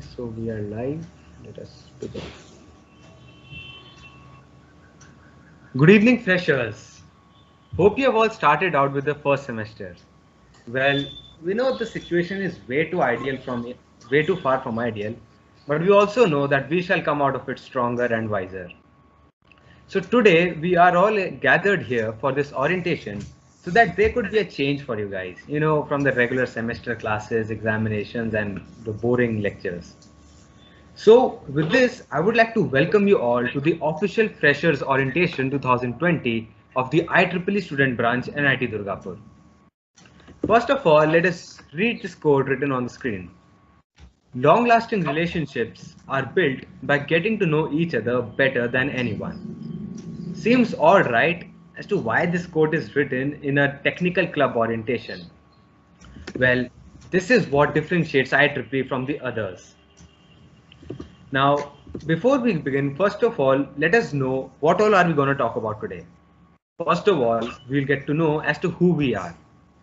So we are live. Let us begin. Good evening, freshers. Hope you have all started out with the first semester. Well, we know the situation is way too far from ideal, but we also know that we shall come out of it stronger and wiser. So today we are all gathered here for this orientation so that there could be a change for you guys, from the regular semester classes, examinations, and the boring lectures. So with this, I would like to welcome you all to the official Freshers Orientation 2020 of the IEEE student branch NIT Durgapur. First of all, let us read this quote written on the screen. Long-lasting relationships are built by getting to know each other better than anyone. Seems odd, right, as to why this quote is written in a technical club orientation. Well, this is what differentiates IEEE from the others. Now, before we begin, first of all, let us know what all are we going to talk about today. First of all, we'll get to know as to who we are.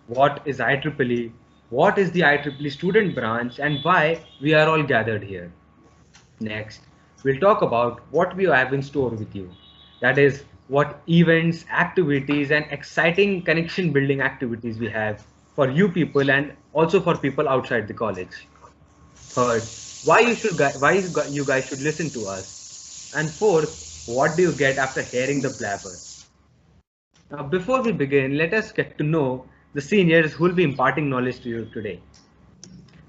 What is IEEE? What is the IEEE student branch and why we are all gathered here? Next, we'll talk about what we have in store with you. That is, what events, activities, and exciting connection building activities we have for you people and also for people outside the college. Third, why you guys should listen to us. And fourth, what do you get after hearing the blabber? Now, before we begin, let us get to know the seniors who will be imparting knowledge to you today.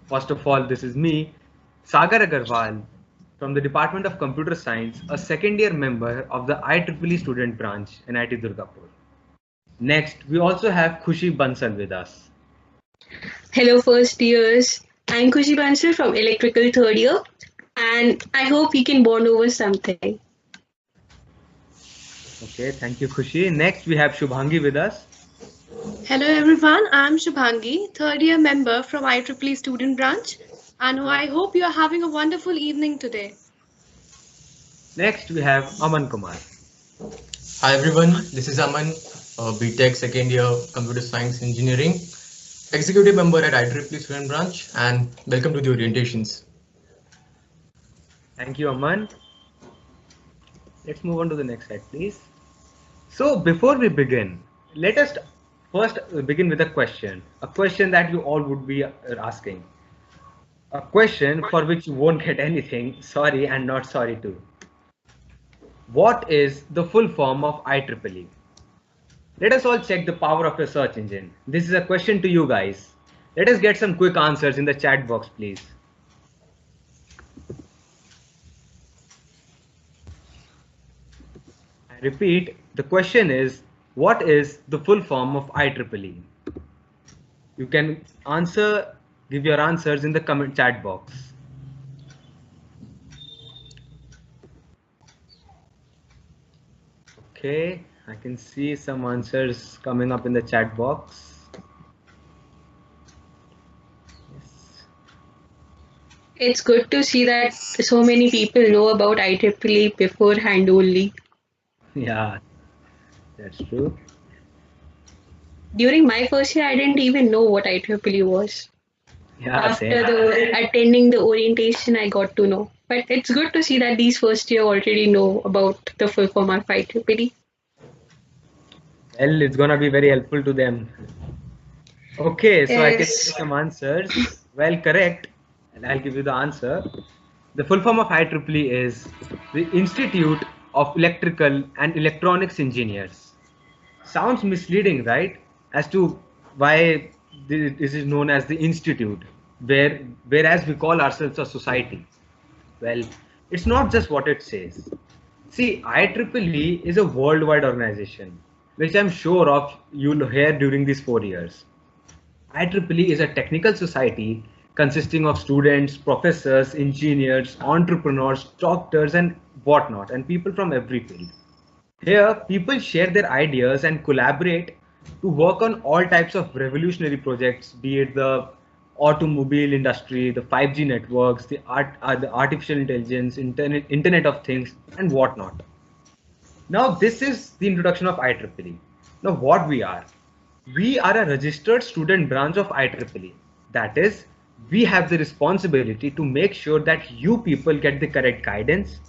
First of all, this is me, Sagar Agarwal, from the Department of Computer Science, a second-year member of the IEEE student branch, NIT Durgapur. Next, we also have Khushi Bansal with us. Hello, first years. I'm Khushi Bansal from Electrical third year, and I hope we can bond over something. Okay, thank you, Khushi. Next, we have Shubhangi with us. Hello everyone, I'm Shubhangi, third year member from IEEE student branch, and I hope you are having a wonderful evening today. Next, we have Aman Kumar. Hi everyone, this is Aman, BTech second year Computer Science Engineering, executive member at IEEE student branch, and welcome to the orientations. Thank you, Aman. Let's move on to the next slide, please. So before we begin, let us first begin with a question that you all would be asking. A question for which you won't get anything, sorry and not sorry too. What is the full form of IEEE? Let us all check the power of a search engine. This is a question to you guys. Let us get some quick answers in the chat box, please. I repeat, the question is, what is the full form of IEEE? You can give your answers in the comment chat box. Okay, I can see some answers coming up in the chat box. Yes. It's good to see that so many people know about IEEE beforehand only. Yeah, that's true. During my first year, I didn't even know what IEEE was. Yeah, After attending the orientation, I got to know. But it's good to see that these first year already know about the full form of IEEE. Well, it's gonna be very helpful to them. Okay, so Yes. I can see some answers. Well, correct. And I'll give you the answer. The full form of IEEE is the Institute of Electrical and Electronics Engineers. Sounds misleading, right? As to why this is known as the institute, whereas we call ourselves a society. Well, it's not just what it says. See, IEEE is a worldwide organization, which I'm sure of you'll hear during these 4 years. IEEE is a technical society consisting of students, professors, engineers, entrepreneurs, doctors, and whatnot, and people from every field. Here, people share their ideas and collaborate to work on all types of revolutionary projects, be it the automobile industry, the 5G networks, the artificial intelligence, Internet of Things, and whatnot. Now, this is the introduction of IEEE. Now, what we are? We are a registered student branch of IEEE. That is, we have the responsibility to make sure that you people get the correct guidance,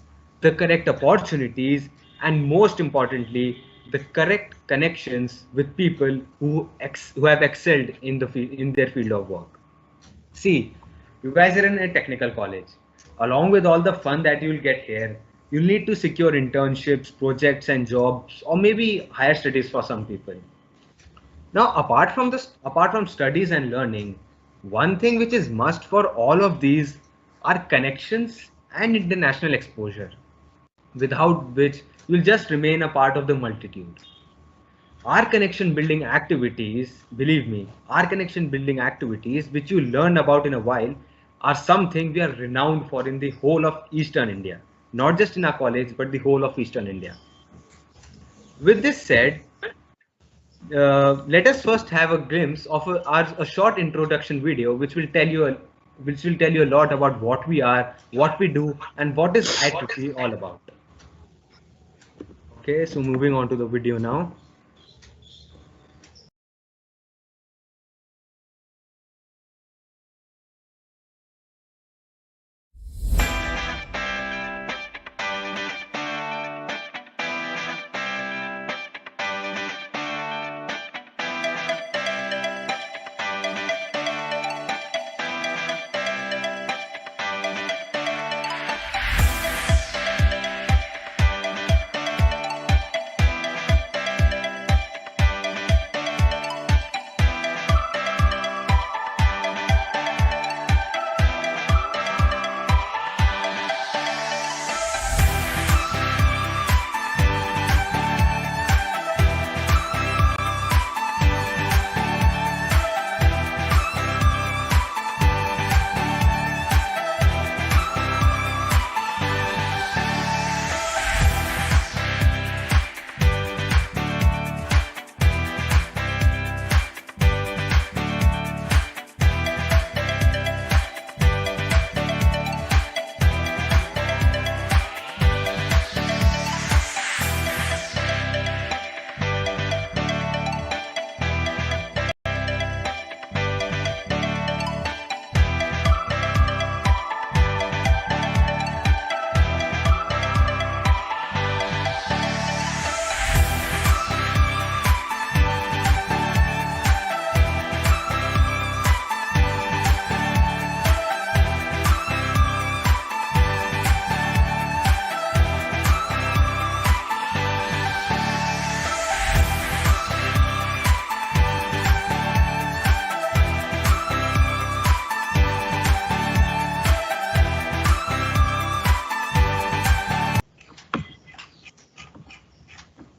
the correct opportunities, and most importantly, the correct connections with people who have excelled in their field of work. See, you guys are in a technical college. Along with all the fun that you'll get here, you'll need to secure internships, projects, and jobs, or maybe higher studies for some people. Now, apart from studies and learning, one thing which is must for all of these are connections and international exposure, without which you'll just remain a part of the multitude. Our connection building activities, believe me, our connection building activities, which you learn about in a while, are something we are renowned for in the whole of Eastern India. Not just in our college, but the whole of Eastern India. With this said, let us first have a glimpse of a short introduction video, which will tell you a lot about what we are, what we do, and what is IEEE all about. Okay, so moving on to the video now.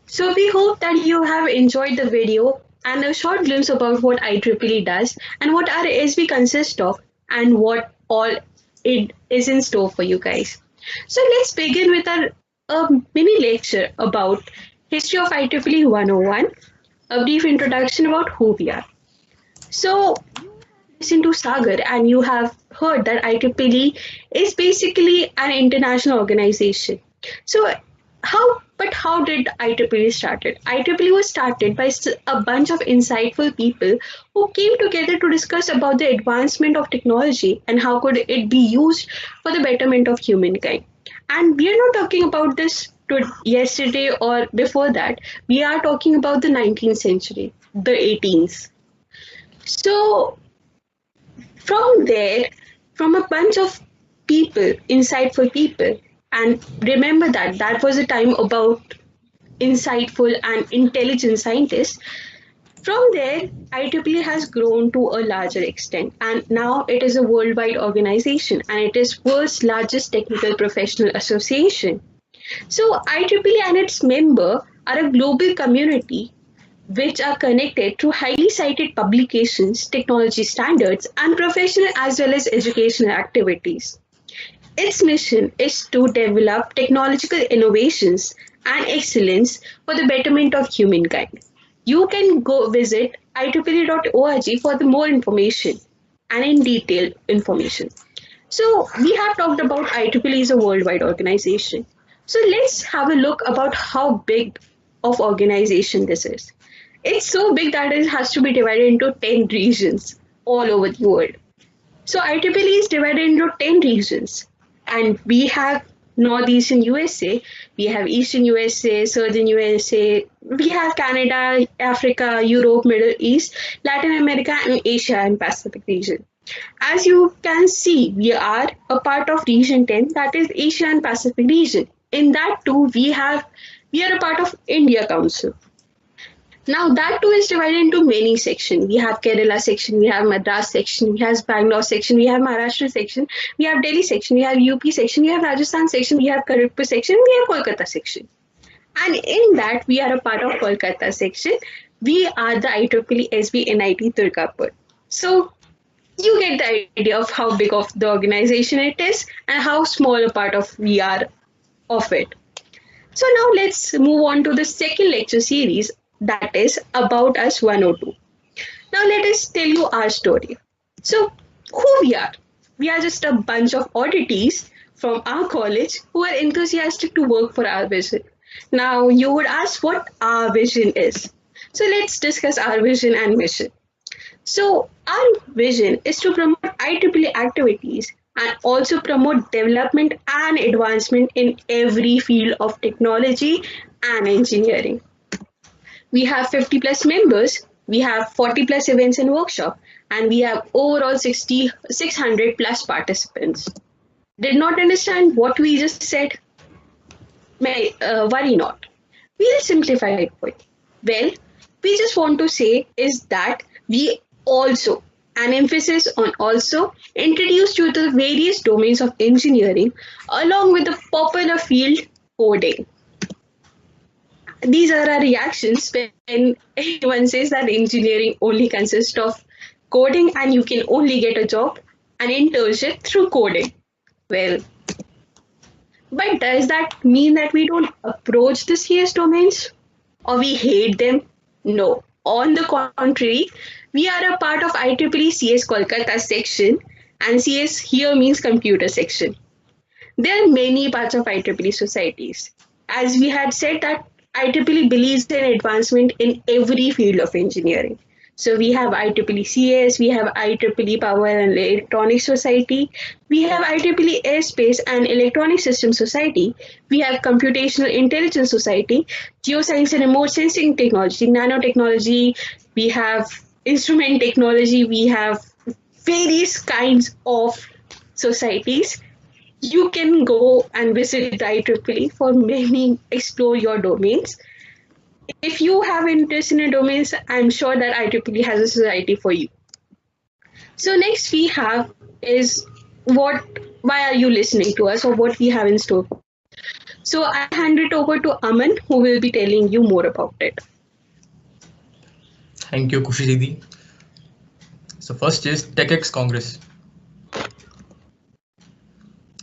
So we hope that you have enjoyed the video and a short glimpse about what IEEE does and what our SB consists of and what all it is in store for you guys. So let's begin with our mini lecture about history of IEEE 101, a brief introduction about who we are. So listen to Sagar and you have heard that IEEE is basically an international organization. So how did IEEE started? IEEE was started by a bunch of insightful people who came together to discuss about the advancement of technology and how could it be used for the betterment of humankind. And we are not talking about this to yesterday or before that. We are talking about the 19th century, the 18th. So from there, from a bunch of people, insightful people, and remember that that was a time about insightful and intelligent scientists. From there, IEEE has grown to a larger extent, and now it is a worldwide organization, and it is world's largest technical professional association. So IEEE and its member are a global community which are connected through highly cited publications, technology standards, and professional as well as educational activities. Its mission is to develop technological innovations and excellence for the betterment of humankind. You can go visit ieee.org for the more information and in detailed information. So we have talked about IEEE is a worldwide organization. So let's have a look about how big of organization this is. It's so big that it has to be divided into 10 regions all over the world. So IEEE is divided into 10 regions, and we have Northeastern USA, we have Eastern USA, Southern USA, we have Canada, Africa, Europe, Middle East, Latin America, and Asia and Pacific region. As you can see, we are a part of Region 10, that is Asia and Pacific region. In that too, we are a part of India Council. Now that too is divided into many sections. We have Kerala section, we have Madras section, we have Bangalore section, we have Maharashtra section, we have Delhi section, we have UP section, we have Rajasthan section, we have Kharagpur section, we have Kolkata section. And in that, we are a part of Kolkata section. We are the IEEE SB NIT Durgapur. So you get the idea of how big of the organization it is and how small a part of we are of it. So now let's move on to the second lecture series, that is About Us 102. Now let us tell you our story. So who we are? We are just a bunch of oddities from our college who are enthusiastic to work for our vision. Now you would ask what our vision is. So let's discuss our vision and mission. So our vision is to promote IEEE activities and also promote development and advancement in every field of technology and engineering. We have 50 plus members, we have 40 plus events and workshops, and we have overall 600 plus participants. Did not understand what we just said? Worry not. We'll simplify it for you. Well, we just want to say is that we also, an emphasis on also, introduced you to the various domains of engineering along with the popular field coding. These are our reactions when anyone says that engineering only consists of coding and you can only get a job, an internship through coding. Well, but does that mean that we don't approach the CS domains or we hate them? No. On the contrary, we are a part of IEEE CS Kolkata section, and CS here means computer section. There are many parts of IEEE societies. As we had said that IEEE believes in advancement in every field of engineering. So we have IEEE CS, we have IEEE Power and Electronics Society, we have IEEE Aerospace and Electronic Systems Society, we have Computational Intelligence Society, Geoscience and Remote Sensing Technology, Nanotechnology, we have Instrument Technology, we have various kinds of societies. You can go and visit the IEEE for many, explore your domains. If you have interest in a domains, I'm sure that IEEE has a society for you. So next we have is why are you listening to us or what we have in store. So I hand it over to Aman, who will be telling you more about it. Thank you, Kushi Didi. So first is Techx Congress.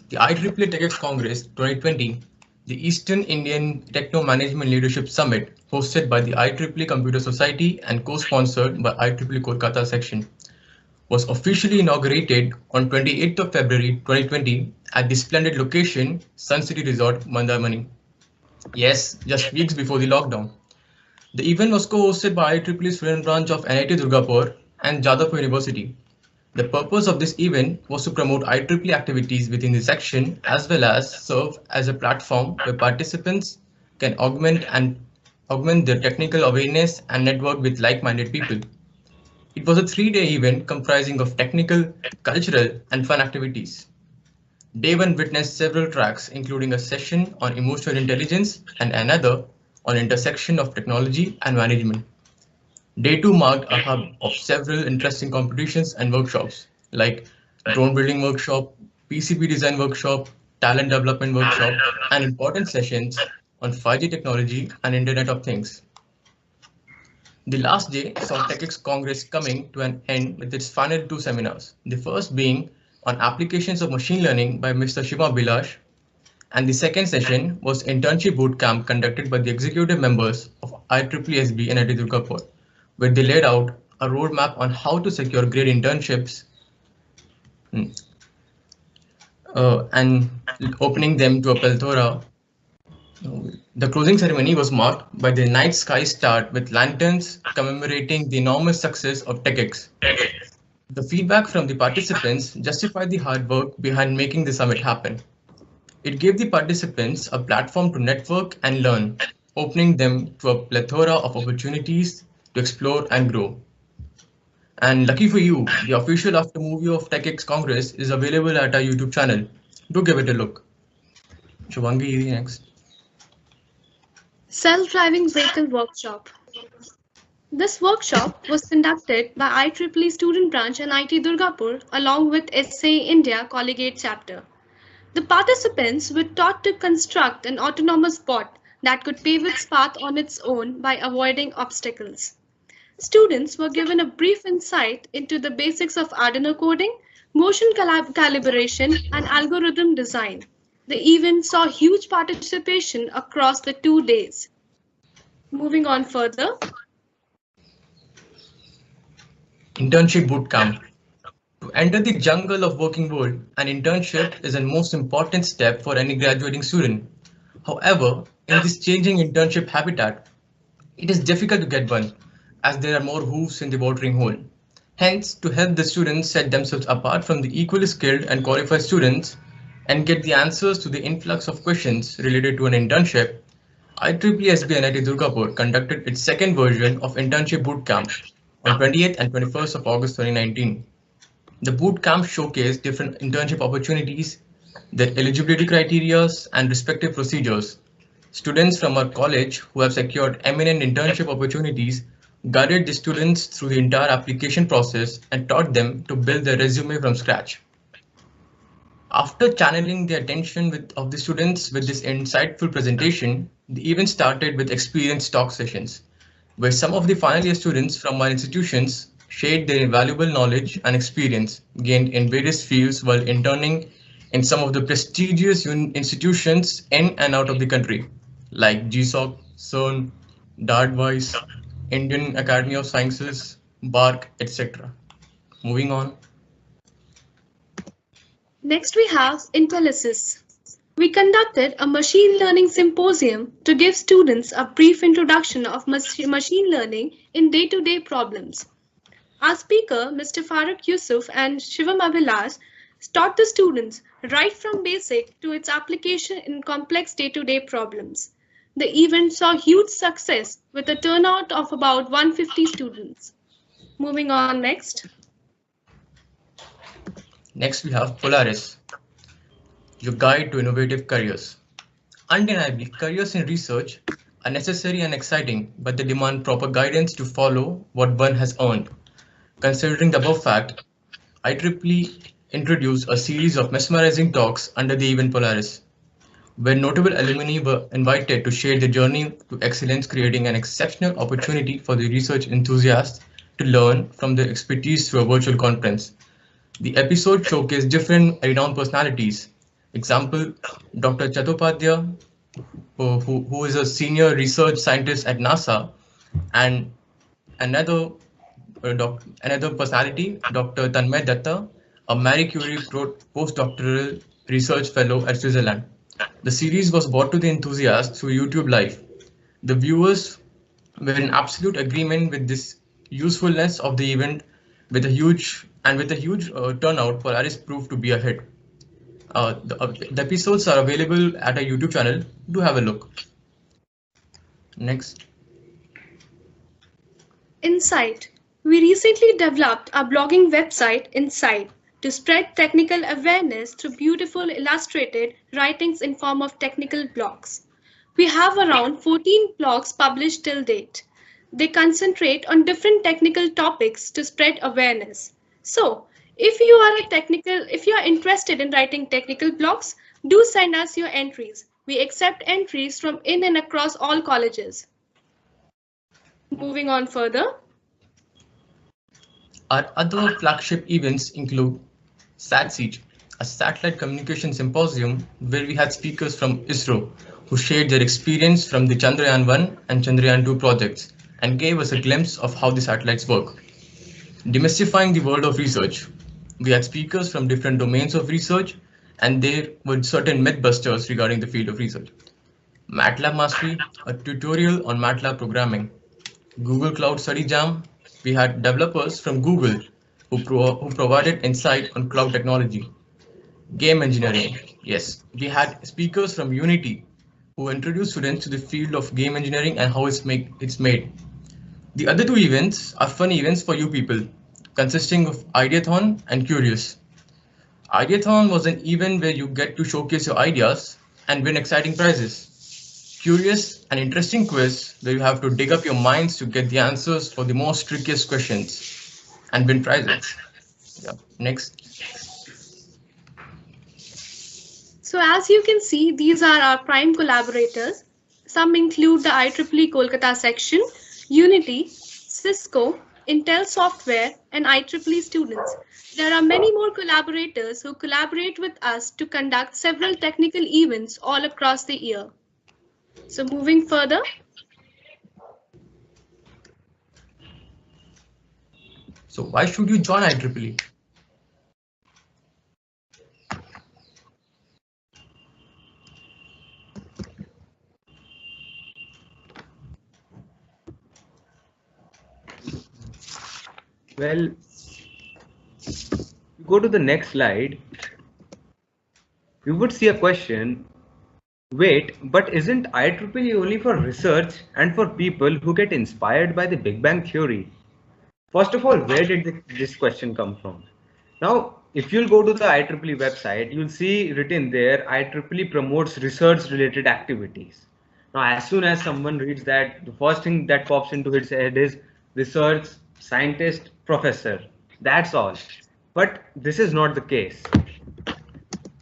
The IEEE Techx Congress 2020, the Eastern Indian Techno Management Leadership Summit, hosted by the IEEE Computer Society and co-sponsored by IEEE Kolkata section, was officially inaugurated on 28th of February 2020 at the splendid location Sun City Resort, Mandaramani. Yes, just weeks before the lockdown. The event was co-hosted by IEEE student branch of NIT Durgapur and Jadavpur University. The purpose of this event was to promote IEEE activities within the section as well as serve as a platform where participants can augment their technical awareness and network with like-minded people. It was a 3-day event comprising of technical, cultural, and fun activities. Day 1 witnessed several tracks, including a session on emotional intelligence and another on intersection of technology and management. Day 2 marked a hub of several interesting competitions and workshops like drone building workshop, PCB design workshop, talent development workshop, and important sessions on 5G technology and Internet of Things. The last day saw Techx Congress coming to an end with its final 2 seminars, the first being on applications of machine learning by Mr. Shiva Bilash, and the second session was Internship Bootcamp conducted by the executive members of IEEE and NIT Durgapur, where they laid out a roadmap on how to secure great internships and opening them to a plethora. The closing ceremony was marked by the night sky start with lanterns commemorating the enormous success of Techx. The feedback from the participants justified the hard work behind making the summit happen. It gave the participants a platform to network and learn, opening them to a plethora of opportunities to explore and grow. And lucky for you, the official after movie of Techx Congress is available at our YouTube channel. Do give it a look. Shubhangi, next. Self-driving vehicle workshop. This workshop was conducted by IEEE Student Branch and IT Durgapur along with SA India Collegiate Chapter. The participants were taught to construct an autonomous bot that could pave its path on its own by avoiding obstacles. Students were given a brief insight into the basics of Arduino coding, motion calibration, and algorithm design. The event saw huge participation across the 2 days. Moving on further. Internship Bootcamp. To enter the jungle of working world, an internship is a most important step for any graduating student. However, in this changing internship habitat, it is difficult to get one, as there are more hooves in the watering hole. Hence, to help the students set themselves apart from the equally skilled and qualified students and get the answers to the influx of questions related to an internship, IEEE SBNIT Durgapur conducted its second version of Internship Bootcamp on 28th and 21st of August 2019. The bootcamp showcased different internship opportunities, their eligibility criteria, and respective procedures. Students from our college who have secured eminent internship opportunities guided the students through the entire application process and taught them to build their resume from scratch. After channeling the attention of the students with this insightful presentation, the event started with experience talk sessions, where some of the final year students from our institutions shared their invaluable knowledge and experience gained in various fields while interning in some of the prestigious institutions in and out of the country, like GSOC, CERN, DARDWISE, Indian Academy of Sciences, BARC, etc. Moving on. Next we have Intellisys. We conducted a machine learning symposium to give students a brief introduction of machine learning in day-to-day problems. Our speaker, Mr. Farooq Yusuf and Shivam Abhilash, taught the students right from basic to its application in complex day-to-day problems. The event saw huge success with a turnout of about 150 students. Moving on next. Next we have Polaris, your guide to innovative careers. Undeniably, careers in research are necessary and exciting, but they demand proper guidance to follow what one has earned. Considering the above fact, IEEE introduced a series of mesmerizing talks under the event Polaris, where notable alumni were invited to share their journey to excellence, creating an exceptional opportunity for the research enthusiasts to learn from their expertise through a virtual conference. The episode showcased different renowned personalities. Example, Dr. Chattopadhyay, who is a senior research scientist at NASA, and another personality, Dr. Tanmay Datta, a Marie Curie postdoctoral research fellow at Switzerland. The series was brought to the enthusiasts through YouTube Live. The viewers were in absolute agreement with this usefulness of the event. With a huge turnout, Polaris proved to be a hit. The episodes are available at our YouTube channel. Do have a look. Next. Insight. We recently developed a blogging website, Insight, to spread technical awareness through beautiful illustrated writings in form of technical blogs. We have around 14 blogs published till date. They concentrate on different technical topics to spread awareness. So, if you are interested in writing technical blogs, do send us your entries. We accept entries from in and across all colleges. Moving on further. Our other flagship events include SatSiege, a satellite communication symposium where we had speakers from ISRO who shared their experience from the Chandrayaan-1 and Chandrayaan-2 projects and gave us a glimpse of how the satellites work. Demystifying the world of research. We had speakers from different domains of research, and there were certain mythbusters regarding the field of research. MATLAB Mastery, a tutorial on MATLAB programming. Google Cloud Study Jam, we had developers from Google who provided insight on cloud technology. Game engineering. Yes, we had speakers from Unity who introduced students to the field of game engineering and how it's made. The other two events are fun events for you people, consisting of Ideathon and Curious. Ideathon was an event where you get to showcase your ideas and win exciting prizes. Curious, an interesting quiz where you have to dig up your minds to get the answers for the most trickiest questions and win prizes. Yeah. Next. So as you can see, these are our prime collaborators. Some include the IEEE Kolkata section, Unity, Cisco, Intel Software, and IEEE students. There are many more collaborators who collaborate with us to conduct several technical events all across the year. So moving further. So why should you join IEEE? Well, go to the next slide. You would see a question. Wait, but isn't IEEE only for research and for people who get inspired by the Big Bang Theory? First of all, where did this question come from? Now, if you'll go to the IEEE website, you'll see written there, IEEE promotes research-related activities. Now, as soon as someone reads that, the first thing that pops into its head is research, scientist, professor. That's all. But this is not the case.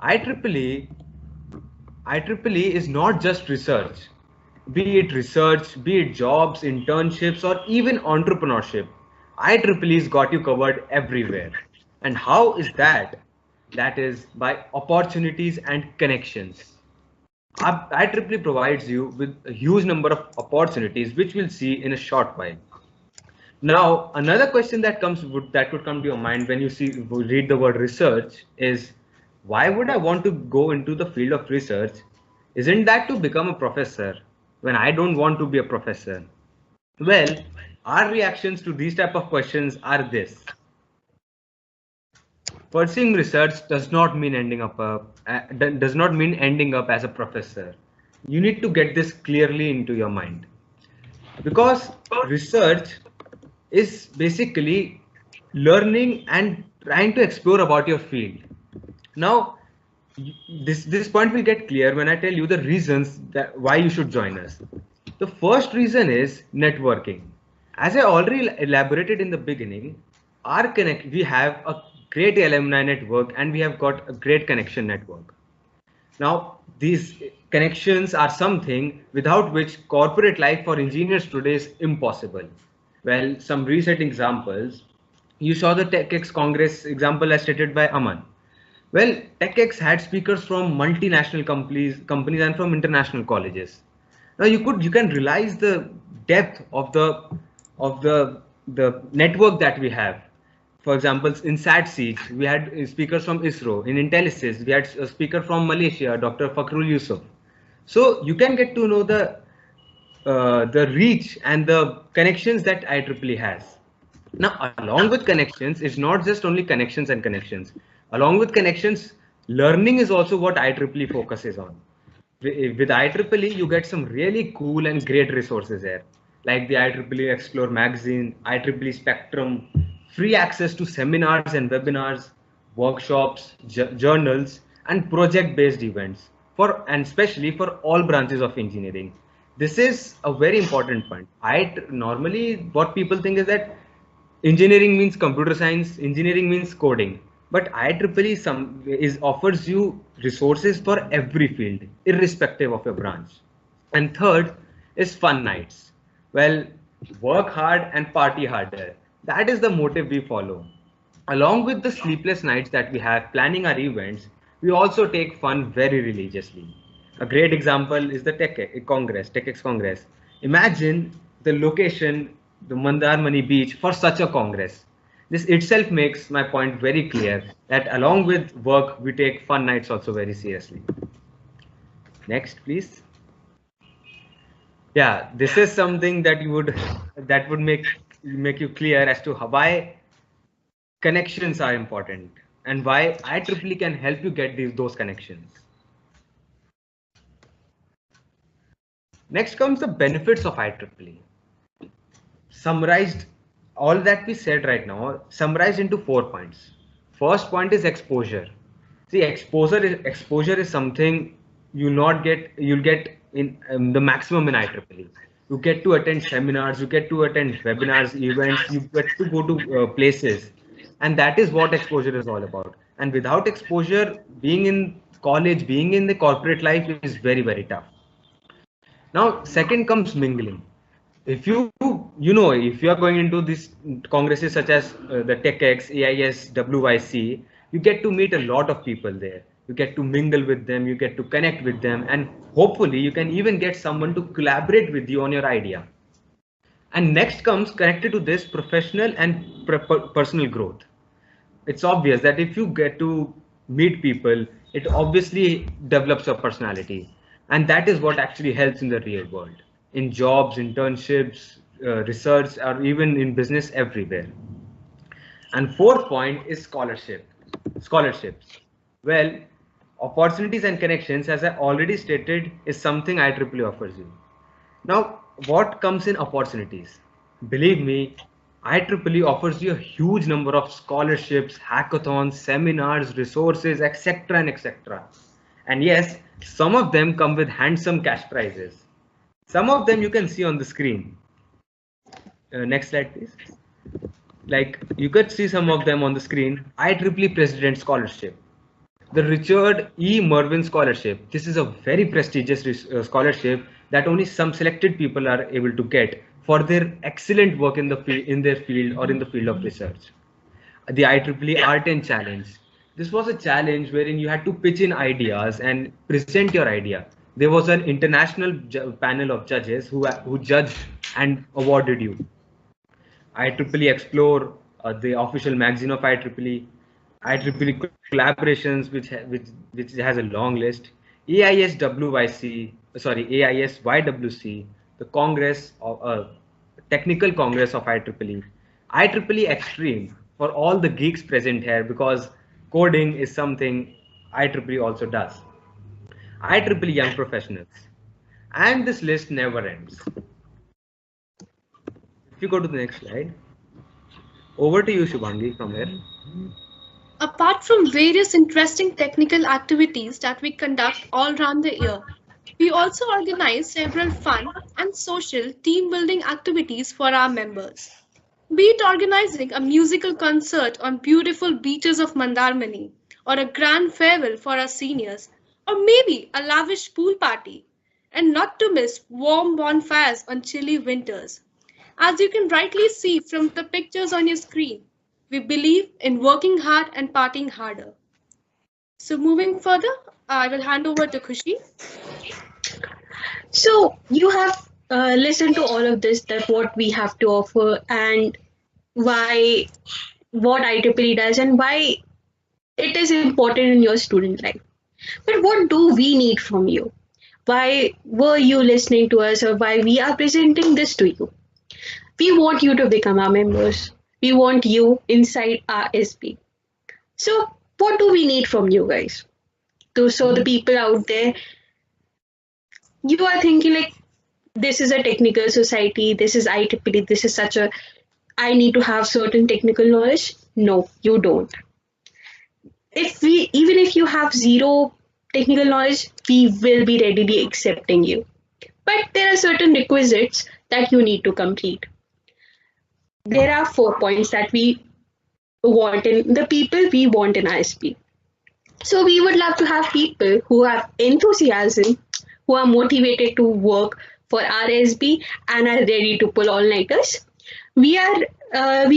IEEE is not just research. Be it research, be it jobs, internships, or even entrepreneurship. IEEE's got you covered everywhere. And how is that? That is by opportunities and connections. IEEE provides you with a huge number of opportunities, which we'll see in a short while. Now, another question that could come to your mind when you read the word research is, why would I want to go into the field of research? Isn't that to become a professor when I don't want to be a professor? Well, our reactions to these type of questions are this. Pursuing research does not mean ending up as a professor. You need to get this clearly into your mind. Because research is basically learning and trying to explore about your field. Now, this point will get clear when I tell you the reasons that why you should join us. The first reason is networking. As I already elaborated in the beginning, we have a great alumni network and we have got a great connection network. Now, these connections are something without which corporate life for engineers today is impossible. Well, some recent examples. You saw the Techx Congress example as stated by Aman. Well, Techx had speakers from multinational companies and from international colleges. Now you can realize the depth of the network that we have. For example, in SATSIEGE, we had speakers from ISRO. In Intellisys, we had a speaker from Malaysia, Dr. Fakhrul Yusuf. So you can get to know the reach and the connections that IEEE has. Now, along with connections, it's not just only connections and connections. Along with connections, learning is also what IEEE focuses on. With IEEE, you get some really cool and great resources there, like the Ieee Explore magazine, IEEE Spectrum, free access to seminars and webinars, workshops, journals, and project-based events, and especially for all branches of engineering. This is a very important point. Normally, what people think is that engineering means computer science, engineering means coding. But IEEE offers you resources for every field, irrespective of your branch. And third is fun nights. Well, work hard and party harder. That is the motive we follow. Along with the sleepless nights that we have planning our events, we also take fun very religiously. A great example is the Techx Congress. Imagine the location, the Mandarmani beach for such a congress. This itself makes my point very clear that along with work, we take fun nights also very seriously. Next, please. Yeah, this is something that would make you clear as to why connections are important and why IEEE can help you get those connections. Next comes the benefits of IEEE. Summarized, all that we said right now, summarized into 4 points. First point is exposure. See, exposure is something you'll get in the maximum in IEEE. You get to attend seminars, you get to attend webinars, events, you get to go to places, and that is what exposure is all about. And without exposure, being in college, being in the corporate life is very, very tough. Now, second comes mingling. If if you are going into these congresses such as the Techx, AIS, WYC, you get to meet a lot of people there. You get to mingle with them, you get to connect with them, and hopefully you can even get someone to collaborate with you on your idea. And next comes connected to this professional and personal growth. It's obvious that if you get to meet people, it obviously develops your personality. And that is what actually helps in the real world, in jobs, internships, research, or even in business everywhere. And fourth point is scholarships. Well, opportunities and connections, as I already stated, is something IEEE offers you. Now, what comes in opportunities? Believe me, IEEE offers you a huge number of scholarships, hackathons, seminars, resources, etc. and etc. And yes, some of them come with handsome cash prizes. Some of them you can see on the screen. Next slide, please. Like you could see some of them on the screen. IEEE President Scholarship, the Richard E. Mervyn Scholarship. This is a very prestigious scholarship that only some selected people are able to get for their excellent work in their field or in the field of research. The IEEE R10 challenge. This was a challenge wherein you had to pitch in ideas and present your idea. There was an international panel of judges who judged and awarded you. IEEE Explore, the official magazine of IEEE, IEEE collaborations, which has a long list, AIS YWC, the Congress of Technical Congress of IEEE, IEEE Extreme for all the geeks present here because coding is something IEEE also does. IEEE Young Professionals, and this list never ends. If you go to the next slide, over to you, Shubhangi, from here. Apart from various interesting technical activities that we conduct all around the year, we also organize several fun and social team building activities for our members. Be it organizing a musical concert on beautiful beaches of Mandarmani, or a grand farewell for our seniors, or maybe a lavish pool party, and not to miss warm bonfires on chilly winters. As you can rightly see from the pictures on your screen, we believe in working hard and partying harder. So moving further, I will hand over to Khushi. So you have listened to all of this, that what we have to offer and what IEEE does and why it is important in your student life. But what do we need from you? Why were you listening to us, or why we are presenting this to you? We want you to become our members. We want you inside our SB. So what do we need from you guys? So the people out there, you are thinking like, this is a technical society, this is IEEE, this is I need to have certain technical knowledge. No, you don't. Even if you have zero technical knowledge, we will be readily accepting you. But there are certain requisites that you need to complete. There are 4 points that we want in the people we want in ISP. So we would love to have people who have enthusiasm, who are motivated to work for RSB and are ready to pull all-nighters. We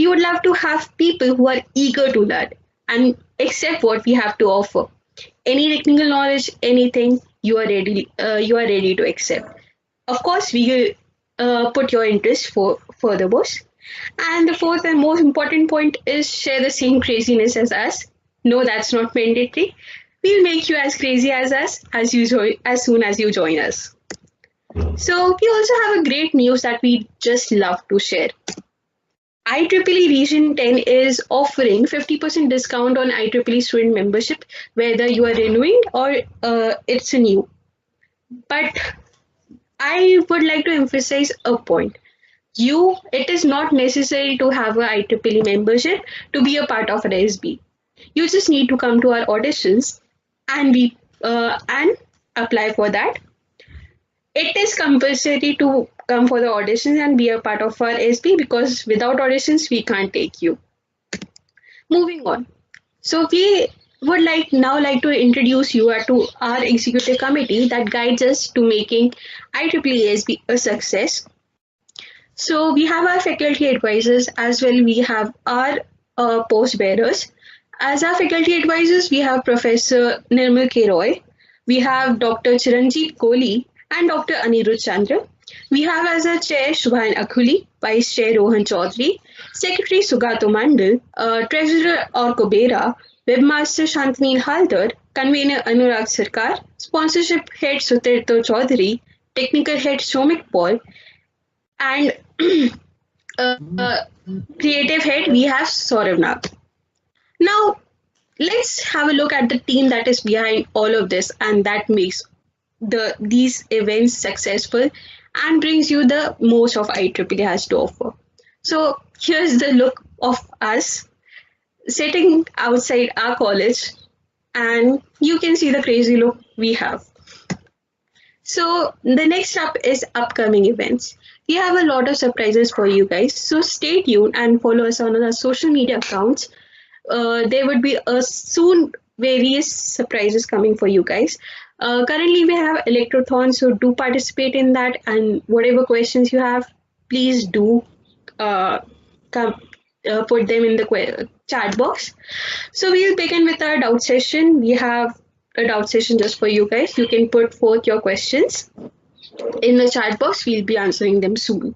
would love to have people who are eager to learn and accept what we have to offer. Any technical knowledge, anything, you are ready to accept. Of course, we will put your interest furthermost. And the fourth and most important point is share the same craziness as us. No, that's not mandatory. We'll make you as crazy as us as soon as you join us. So we also have a great news that we just love to share. IEEE Region 10 is offering 50% discount on IEEE student membership, whether you are renewing or it's a new. But I would like to emphasize a point. It is not necessary to have a IEEE membership to be a part of an SB. You just need to come to our auditions and be and apply for that. It is compulsory to come for the auditions and be a part of our SB because without auditions we can't take you. Moving on. So we would like to introduce you to our executive committee that guides us to making IEEE SB a success. So we have our faculty advisors as well. We have our post bearers. As our faculty advisors, we have Professor Nirmal K. Roy, we have Dr. Chiranjeev Kohli, and Dr. Anirudh Chandra. We have as our chair Shubhan Akhuli, Vice Chair Rohan Chaudhary, Secretary Sugato Mandal, Treasurer Orko Bera, Webmaster Shantini Haldar, Convener Anurag Sarkar, Sponsorship Head Sutirto Chaudhary, Technical Head Shomik Paul, and uh, creative head we have Saurav Nag. Now let's have a look at the team that is behind all of this and that makes these events successful and brings you the most of IEEE has to offer. So here's the look of us sitting outside our college, and you can see the crazy look we have. So the next up is upcoming events. We have a lot of surprises for you guys. So stay tuned and follow us on our social media accounts. There would be soon various surprises coming for you guys. Currently, we have electrothon, so do participate in that. And whatever questions you have, please do come, put them in the chat box. So we'll begin with our doubt session. We have a doubt session just for you guys. You can put forth your questions in the chat box. We'll be answering them soon.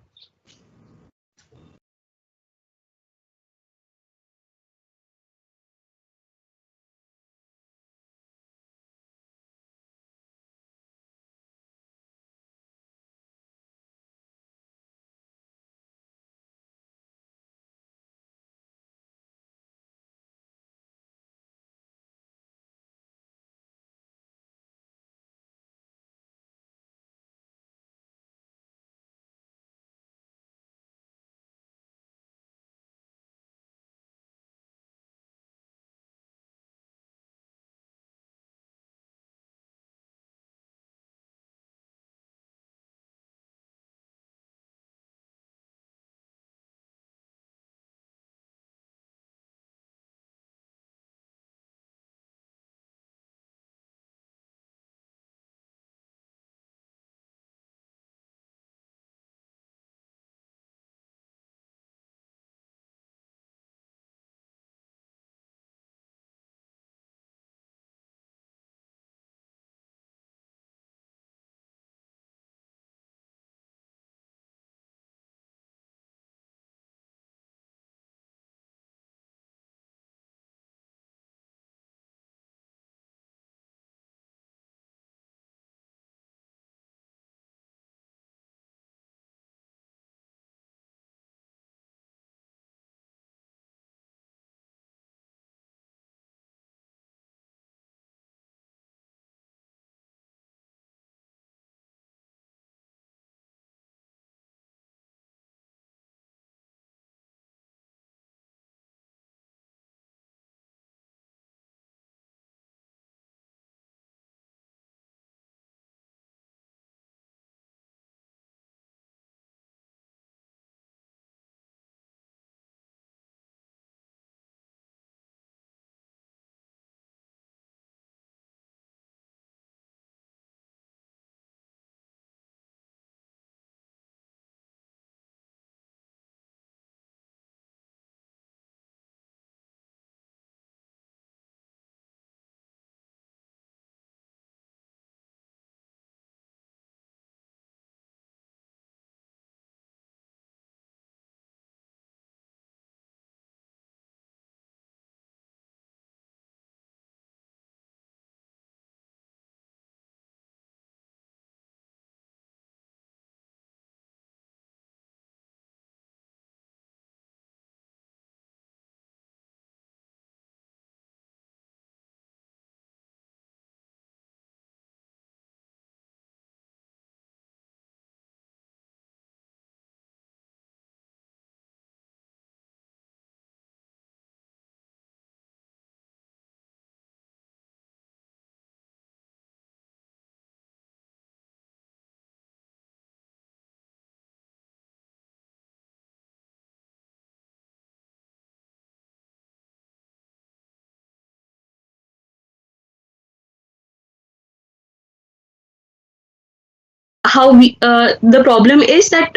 how we the problem is that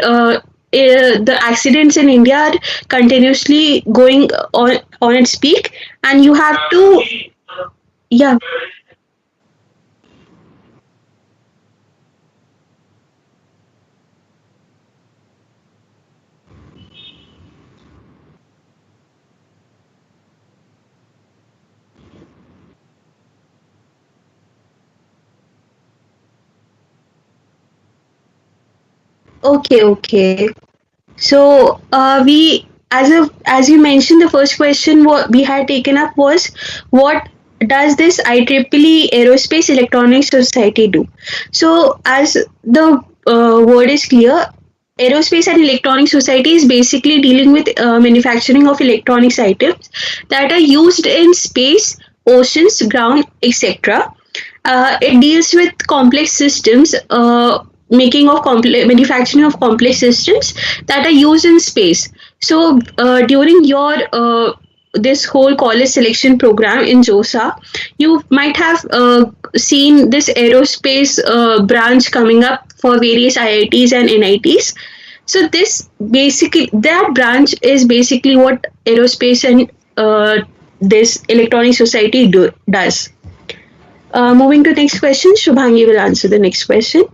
the accidents in India are continuously going on its peak, and you have to, yeah. Okay, okay. So as you mentioned, the first question what we had taken up was, what does this IEEE Aerospace Electronics Society do? So as the word is clear, Aerospace and Electronics Society is basically dealing with manufacturing of electronics items that are used in space, oceans, ground, etc. It deals with complex systems, making of complex manufacturing of complex systems that are used in space. So during your this whole college selection program in JOSA, you might have seen this aerospace branch coming up for various IITs and NITs. So this basically, that branch is basically what aerospace and this electronic society does. Moving to next question, Shubhangi will answer the next question.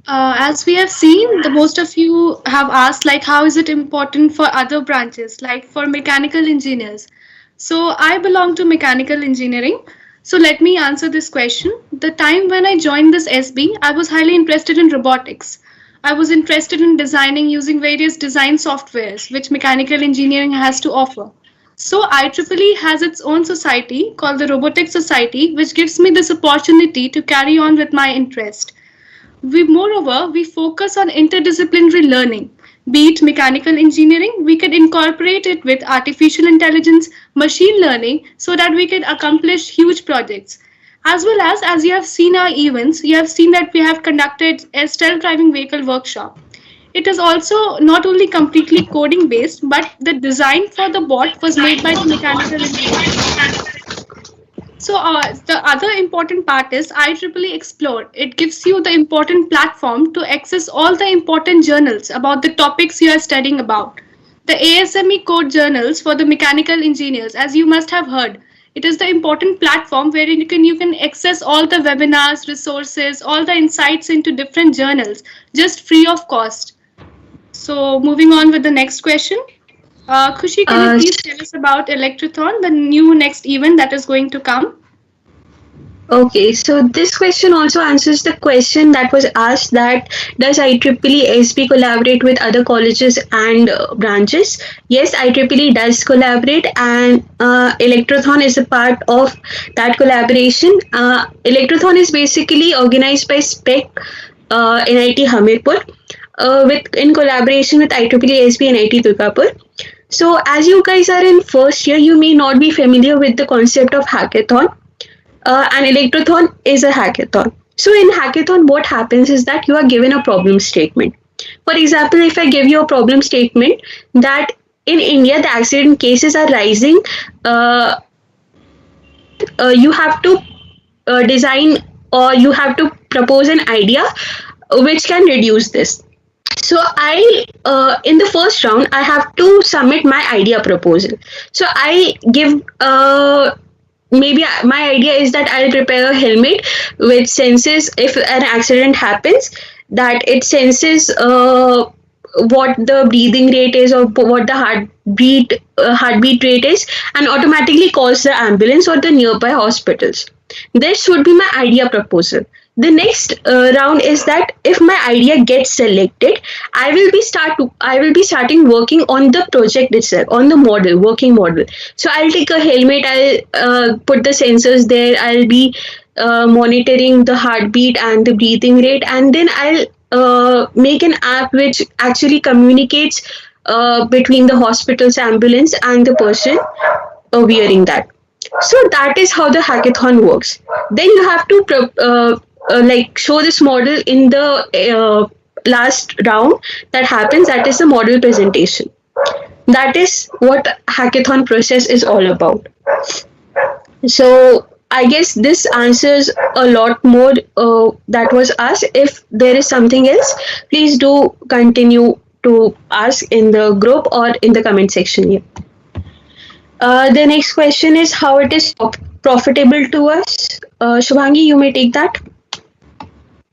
As we have seen, the most of you have asked like how is it important for other branches, like for mechanical engineers. So I belong to mechanical engineering. So let me answer this question. The time when I joined this SB, I was highly interested in robotics. I was interested in designing using various design softwares which mechanical engineering has to offer. So IEEE has its own society called the Robotics Society, which gives me this opportunity to carry on with my interest. Moreover, we focus on interdisciplinary learning. Be it mechanical engineering, we can incorporate it with artificial intelligence, machine learning, so that we can accomplish huge projects. As you have seen our events, you have seen that we have conducted a self-driving vehicle workshop. It is also not only completely coding based, but the design for the bot was made by the mechanical engineers. So the other important part is IEEE Explore. It gives you the important platform to access all the important journals about the topics you are studying about. The ASME code journals for the mechanical engineers, as you must have heard. It is the important platform where you can access all the webinars, resources, all the insights into different journals, just free of cost. So moving on with the next question. Khushi, can you please tell us about Electrothon, the new next event that is going to come? Okay, so this question also answers the question that was asked, that does IEEE SB collaborate with other colleges and branches? Yes, IEEE does collaborate, and Electrothon is a part of that collaboration. Electrothon is basically organized by SPEC NIT Hamirpur in collaboration with IEEE SB and NIT Durgapur. So as you guys are in first year, you may not be familiar with the concept of hackathon. An electrothon is a hackathon. So in hackathon, what happens is that you are given a problem statement. For example, if I give you a problem statement that in India the accident cases are rising, you have to design, or you have to propose an idea which can reduce this. So in the first round, I have to submit my idea proposal. So I give maybe my idea is that I'll prepare a helmet which senses if an accident happens, that it senses what the breathing rate is, or what the heartbeat rate is, and automatically calls the ambulance or the nearby hospitals. This would be my idea proposal. The next round is that if my idea gets selected, I will be starting working on the project itself, on the working model. So I'll take a helmet, I'll put the sensors there, I'll be monitoring the heartbeat and the breathing rate, and then I'll make an app which actually communicates between the hospital's ambulance and the person wearing that. So that is how the hackathon works. Then you have to show this model in the last round that happens. That is the model presentation. That is what hackathon process is all about. So I guess this answers a lot more that was asked. If there is something else, please do continue to ask in the group or in the comment section here. The next question is how it is profitable to us. Shubhangi, you may take that.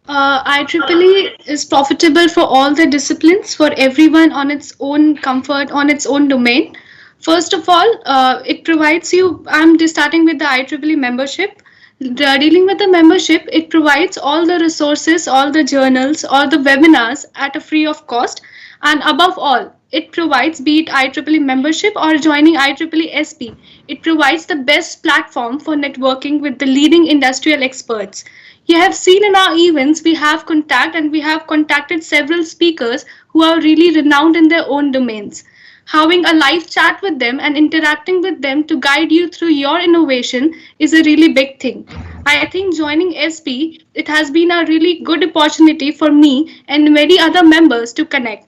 IEEE is profitable for all the disciplines, for everyone on its own comfort, on its own domain. First of all, it provides you, I'm just starting with the IEEE membership. Dealing with the membership, it provides all the resources, all the journals, all the webinars at a free of cost. And above all, it provides, be it IEEE membership or joining IEEE SP, it provides the best platform for networking with the leading industrial experts. You have seen in our events, we have contacted several speakers who are really renowned in their own domains. Having a live chat with them and interacting with them to guide you through your innovation is a really big thing. I think joining SP, it has been a really good opportunity for me and many other members to connect.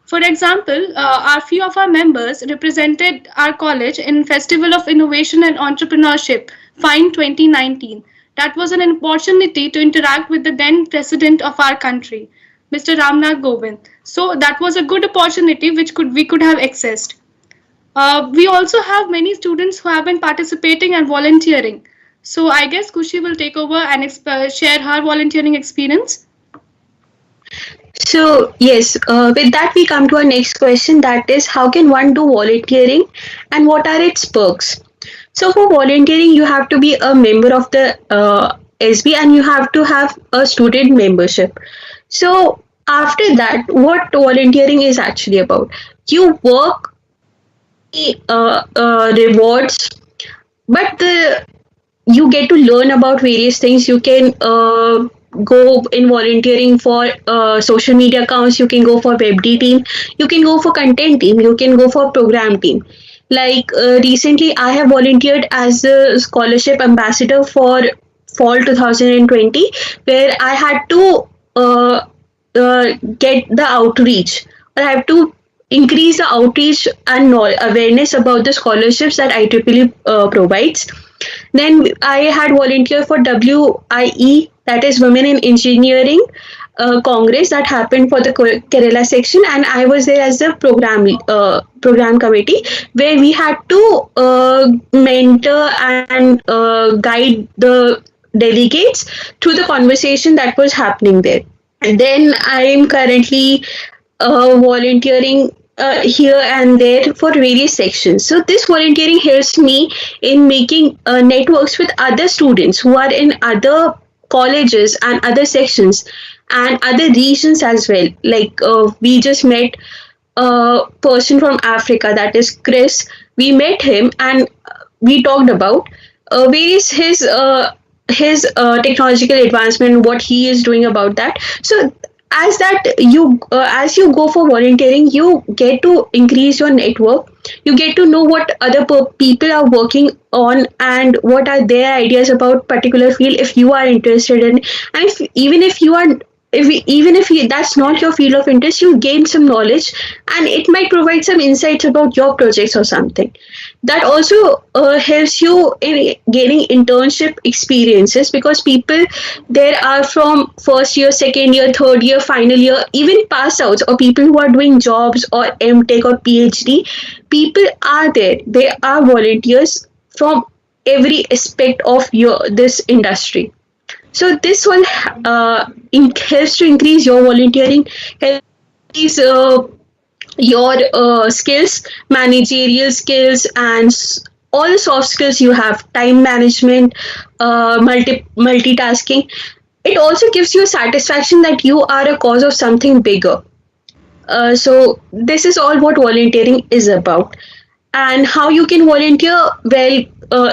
For example, our few of our members represented our college in Festival of Innovation and Entrepreneurship, FINE 2019. That was an opportunity to interact with the then president of our country, Mr. Ramnath Govind. So that was a good opportunity which we could have accessed. We also have many students who have been participating and volunteering. So I guess Kushi will take over and share her volunteering experience. So yes, with that we come to our next question, that is how can one do volunteering and what are its perks? So for volunteering, you have to be a member of the SB and you have to have a student membership. So after that, what volunteering is actually about? You work rewards, but you get to learn about various things. You can go in volunteering for social media accounts, you can go for webd team, you can go for content team, you can go for program team. Like recently I have volunteered as a scholarship ambassador for fall 2020, where I had to get the outreach, I have to increase the outreach and awareness about the scholarships that IEEE provides. Then I had volunteered for WIE, that is Women in Engineering Congress, that happened for the Kerala section, and I was there as the program committee, where we had to mentor and guide the delegates through the conversation that was happening there. And then I am currently volunteering here and there for various sections. So this volunteering helps me in making networks with other students who are in other colleges and other sections and other regions as well. Like we just met a person from Africa, that is Chris. We met him and we talked about various his technological advancement, what he is doing about that. So as you go for volunteering, you get to increase your network, you get to know what other people are working on and what are their ideas about particular field if you are interested in. And even if that's not your field of interest, you gain some knowledge and it might provide some insights about your projects or something. That also helps you in gaining internship experiences, because people there are from first year, second year, third year, final year, even pass outs or people who are doing jobs or MTech or PhD. People are there. They are volunteers from every aspect of this industry. So this one helps to increase your volunteering, helps increase your skills, managerial skills, and all the soft skills you have, time management, multitasking. It also gives you satisfaction that you are a cause of something bigger. So this is all what volunteering is about. And how you can volunteer? Well,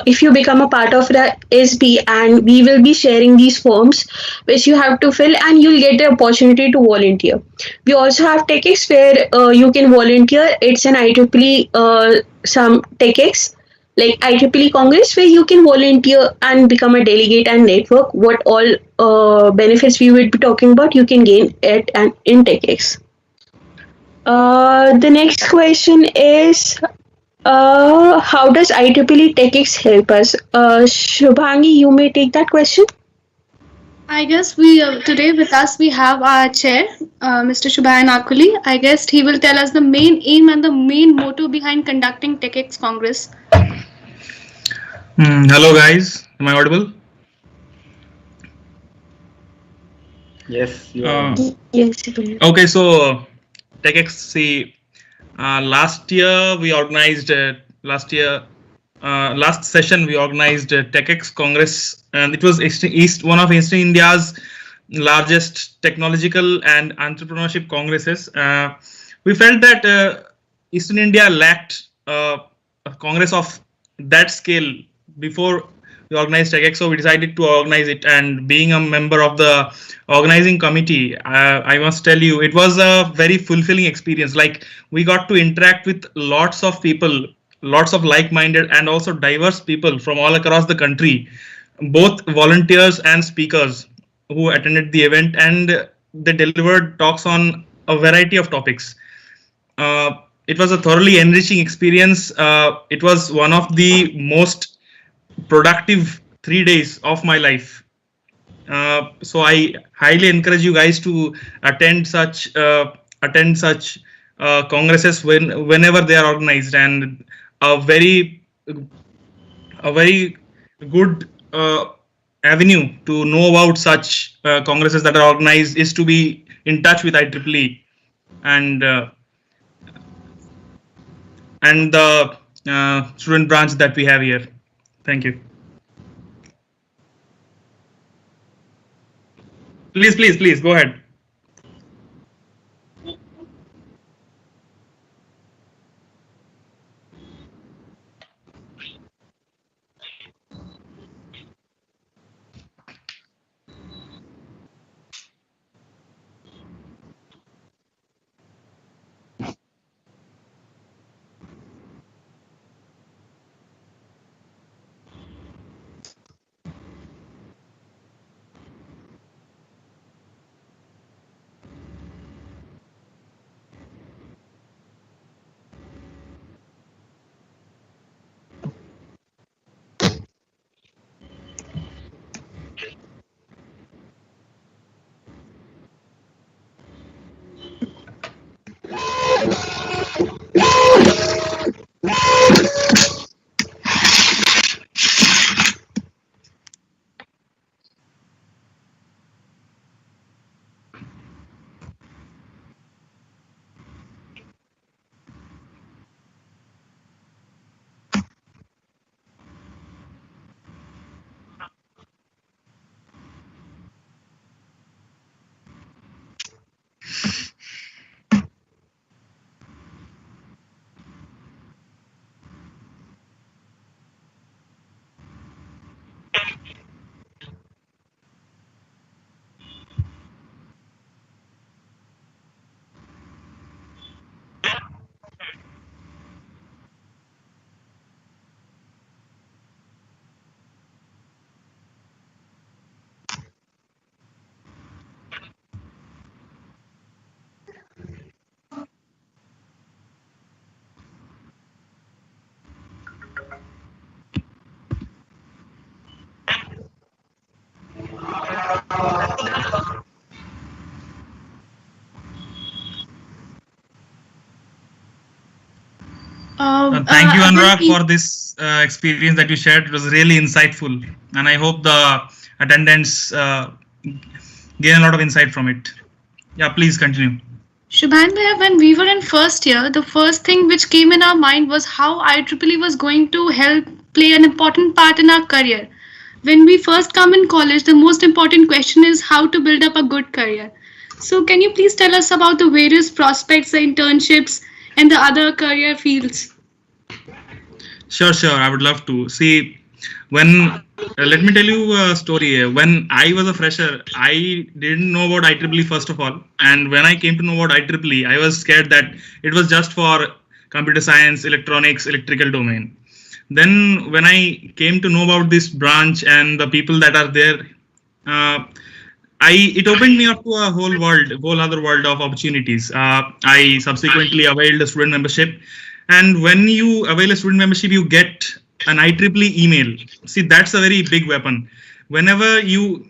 if you become a part of the SB, and we will be sharing these forms which you have to fill and you'll get the opportunity to volunteer. We also have Techx where you can volunteer. It's an IEEE some Techx like IEEE Congress where you can volunteer and become a delegate and network. What all benefits we will be talking about you can gain in Techx. The next question is, How does IEEE TechX help us? Shubhangi, you may take that question. I guess we today with us we have our chair, Mr. Shubhayan Akuli. I guess he will tell us the main aim and the main motto behind conducting Techx Congress. Hello guys, am I audible? Yes, you are. Yes. Okay, so TechX, last year we organized last session we organized Techx Congress, and it was one of Eastern India's largest technological and entrepreneurship congresses. We felt that Eastern India lacked a congress of that scale before we organized TechX, so we decided to organize it. And being a member of the organizing committee, I must tell you, it was a very fulfilling experience. Like, we got to interact with lots of people, lots of like-minded and also diverse people from all across the country, both volunteers and speakers who attended the event, and they delivered talks on a variety of topics. It was a thoroughly enriching experience. It was one of the most productive 3 days of my life. So I highly encourage you guys to attend such congresses whenever they are organized. And a very good avenue to know about such congresses that are organized is to be in touch with IEEE and the student branch that we have here. Thank you. Please go ahead. Thank you, Anurag, for this experience that you shared. It was really insightful, and I hope the attendants gain a lot of insight from it. Yeah, please continue. Shubhan bhaiya, when we were in first year, the first thing which came in our mind was how IEEE was going to help play an important part in our career. When we first come in college, the most important question is how to build up a good career. So can you please tell us about the various prospects, the internships, and the other career fields? Sure. I would love to. See, when let me tell you a story. When I was a fresher, I didn't know about IEEE first of all, and when I came to know about IEEE, I was scared that it was just for computer science, electronics, electrical domain. Then when I came to know about this branch and the people that are there, it opened me up to a whole other world of opportunities. I subsequently availed a student membership, And when you avail a student membership, you get an IEEE email. See, that's a very big weapon. Whenever you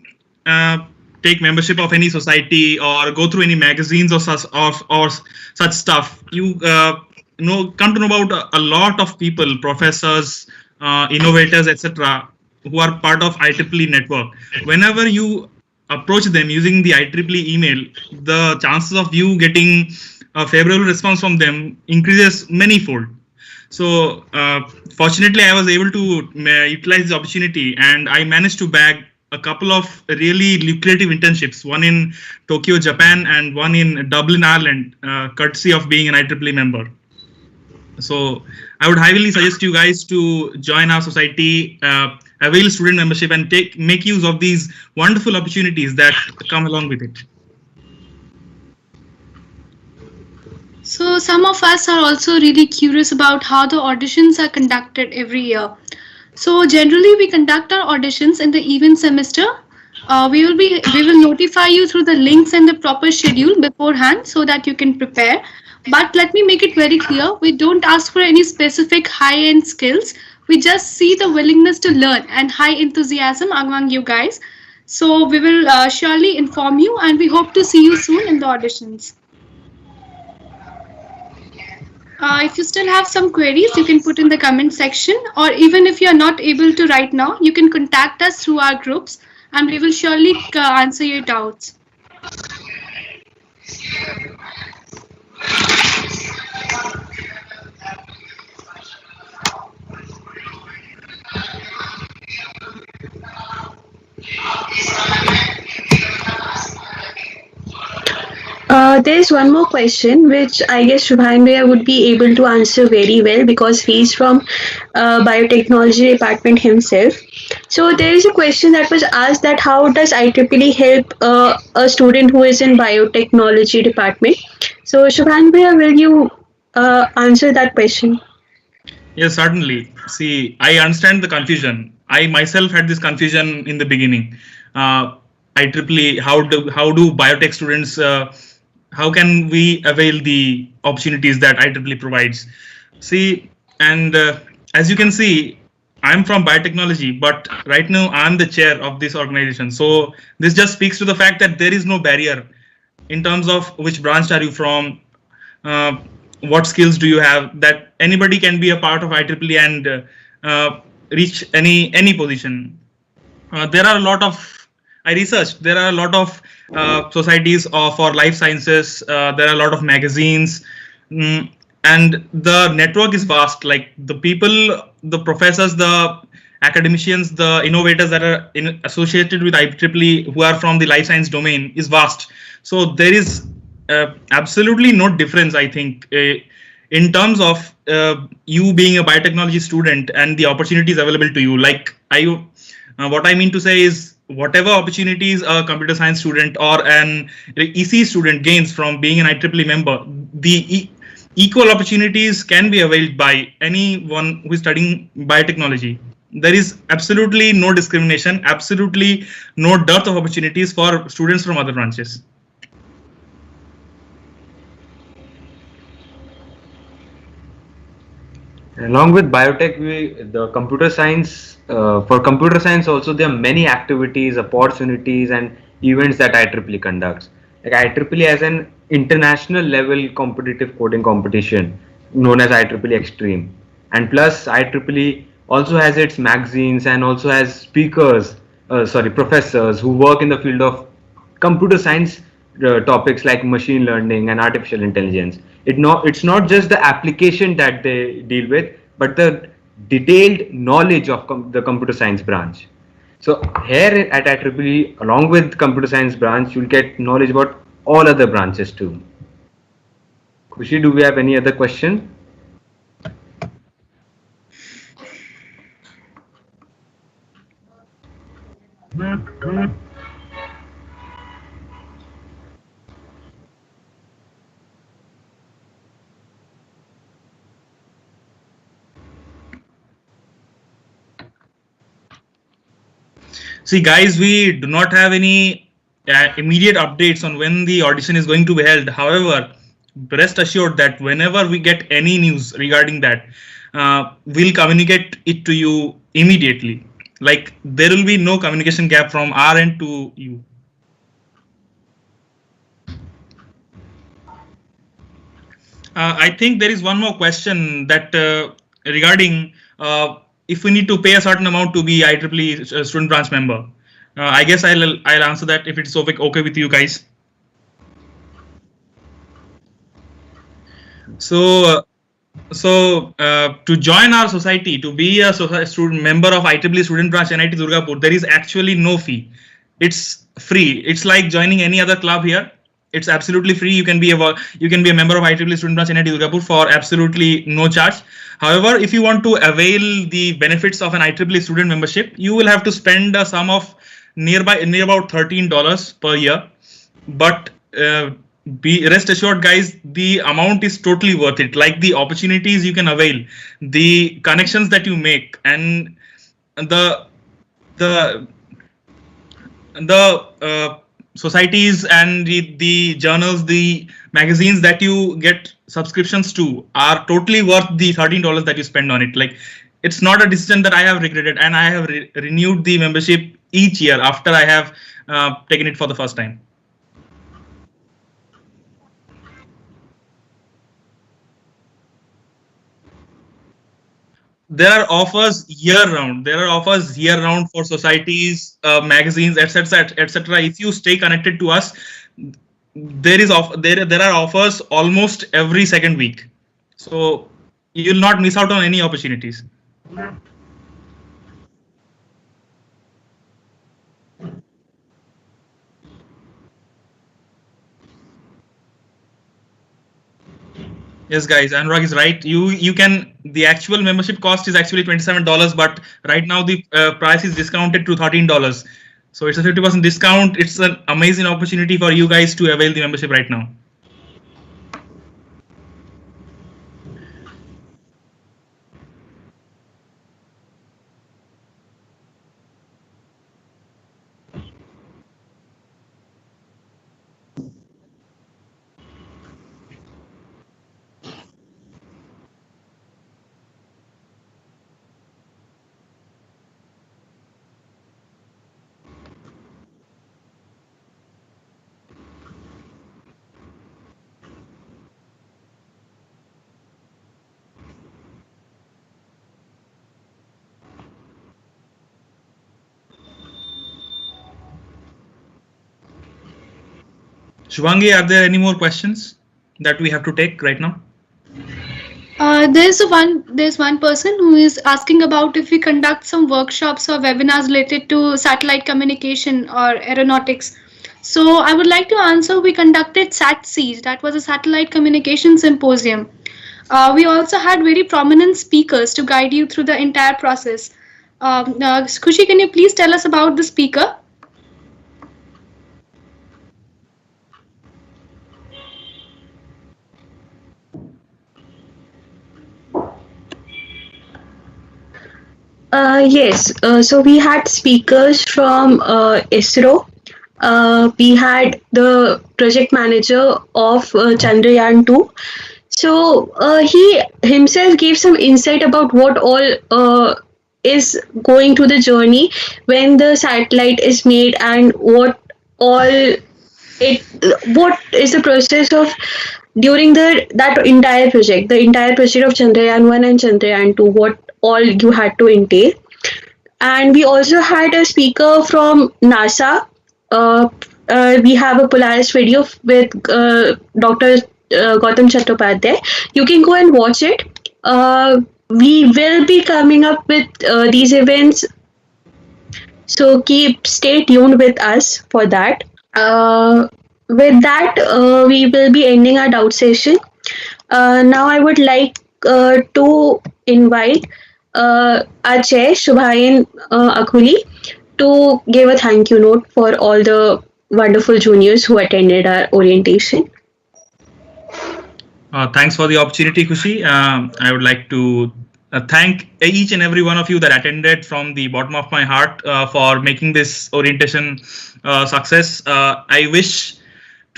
take membership of any society or go through any magazines or such stuff, you come to know about a lot of people, professors, innovators, etc., who are part of IEEE network. Whenever you approach them using the IEEE email, the chances of you getting a favorable response from them increases manyfold. So fortunately, I was able to utilize the opportunity, and I managed to bag a couple of really lucrative internships, one in Tokyo, Japan, and one in Dublin, Ireland, courtesy of being an IEEE member. So I would highly suggest you guys to join our society, avail student membership, and make use of these wonderful opportunities that come along with it. So some of us are also really curious about how the auditions are conducted every year. So generally we conduct our auditions in the even semester. We will notify you through the links and the proper schedule beforehand so that you can prepare. But let me make it very clear, we don't ask for any specific high-end skills. We just see the willingness to learn and high enthusiasm among you guys. So we will surely inform you, and we hope to see you soon in the auditions. If you still have some queries, you can put in the comment section, or even if you're not able to right now, you can contact us through our groups and we will surely answer your doubts. There's one more question which I guess Shubhan Bhaiya would be able to answer very well because he's from biotechnology department himself. So there is a question that was asked that how does IEEE help a student who is in biotechnology department? So Shubhan Bhaiya, will you answer that question? Yes, certainly. See, I understand the confusion. I myself had this confusion in the beginning. IEEE, how do biotech students, how can we avail the opportunities that IEEE provides? See, and as you can see, I'm from biotechnology, but right now I'm the chair of this organization. So this just speaks to the fact that there is no barrier in terms of which branch are you from, what skills do you have, that anybody can be a part of IEEE and reach any position. There are a lot of, I researched, there are a lot of societies for life sciences, there are a lot of magazines, and the network is vast. Like the people, the professors, the academicians, the innovators that are associated with IEEE who are from the life science domain is vast. So there is absolutely no difference, I think, in terms of you being a biotechnology student and the opportunities available to you. Like what I mean to say is, whatever opportunities a computer science student or an EC student gains from being an IEEE member, the equal opportunities can be availed by anyone who is studying biotechnology. There is absolutely no discrimination, absolutely no dearth of opportunities for students from other branches. Along with biotech, the computer science, for computer science also there are many activities, opportunities and events that IEEE conducts. Like IEEE has an international level competitive coding competition known as IEEE Extreme. And plus IEEE also has its magazines and also has speakers, professors who work in the field of computer science topics like machine learning and artificial intelligence. It's not just the application that they deal with, but the detailed knowledge of the computer science branch. So here at IEEE, along with computer science branch, you'll get knowledge about all other branches too. Khushi, do we have any other question? See, guys, we do not have any immediate updates on when the audition is going to be held. However, rest assured that whenever we get any news regarding that, we'll communicate it to you immediately. Like there will be no communication gap from our end to you. I think there is one more question that regarding if we need to pay a certain amount to be IEEE student branch member. I guess I'll answer that if it's okay with you guys. So to join our society, to be a student member of IEEE student branch NIT Durgapur, there is actually no fee. It's free. It's like joining any other club here. It's absolutely free. You can be a member of IEEE student branch NIT Durgapur for absolutely no charge. However, if you want to avail the benefits of an IEEE student membership, you will have to spend a sum of near about $13 per year. But be rest assured, guys, the amount is totally worth it. Like the opportunities you can avail, the connections that you make, and the societies and the journals, the magazines that you get subscriptions to are totally worth the $13 that you spend on it. Like it's not a decision that I have regretted, and I have renewed the membership each year after I have taken it for the first time. There are offers year round. There are offers year round for societies, magazines, etc., etc. If you stay connected to us, there are offers almost every second week. So you will not miss out on any opportunities. Yes, guys, Anurag is right. The actual membership cost is actually $27, but right now the price is discounted to $13. So it's a 50% discount. It's an amazing opportunity for you guys to avail the membership right now. Shubhangi, are there any more questions that we have to take right now? There's one person who is asking about if we conduct some workshops or webinars related to satellite communication or aeronautics. So I would like to answer, we conducted SATSEA, that was a satellite communication symposium. We also had very prominent speakers to guide you through the entire process. Khushi, can you please tell us about the speaker? Yes, so we had speakers from ISRO. We had the project manager of Chandrayaan 2. So he himself gave some insight about what all is going to the journey when the satellite is made, and what is the process of during that entire project, the entire project of Chandrayaan 1 and Chandrayaan 2, what all you had to entail. And we also had a speaker from NASA. We have a Polaris video with Dr. Gautam Chattopadhyay. You can go and watch it. We will be coming up with these events, so stay tuned with us for that. With that, we will be ending our doubt session. Now I would like to invite our chair, Shubhayan Akhuli, to give a thank you note for all the wonderful juniors who attended our orientation. Thanks for the opportunity, Khushi. I would like to thank each and every one of you that attended from the bottom of my heart for making this orientation success. I wish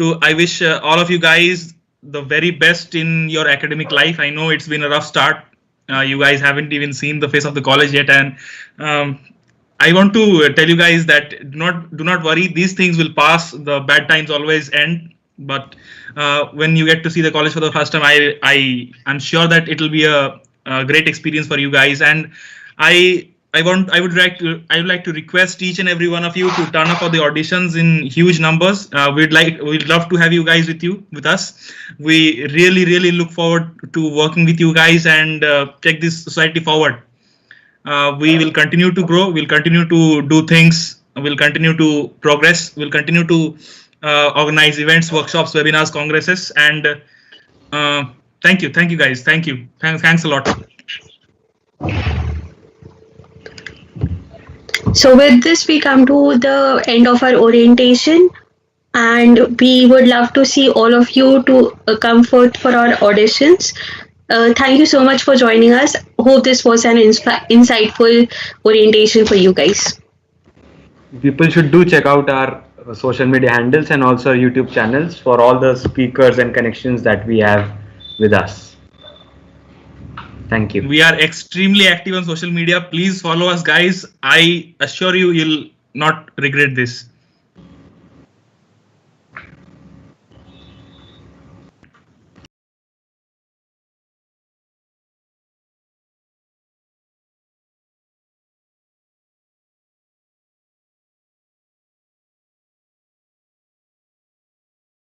all of you guys the very best in your academic life. I know it's been a rough start. You guys haven't even seen the face of the college yet, and I want to tell you guys that do not worry. These things will pass. The bad times always end. But when you get to see the college for the first time, I'm sure that it will be a great experience for you guys. And I would like to request each and every one of you to turn up for the auditions in huge numbers. We'd love to have you guys with us. We really look forward to working with you guys and take this society forward. We will continue to grow. We'll continue to do things. We'll continue to progress. We'll continue to organize events, workshops, webinars, congresses, and thank you guys. Thank you. Thanks a lot. So with this, we come to the end of our orientation, and we would love to see all of you to come for our auditions. Thank you so much for joining us. Hope this was an insightful orientation for you guys. People should do check out our social media handles and also our YouTube channels for all the speakers and connections that we have with us. Thank you. We are extremely active on social media. Please follow us, guys. I assure you, you'll not regret this.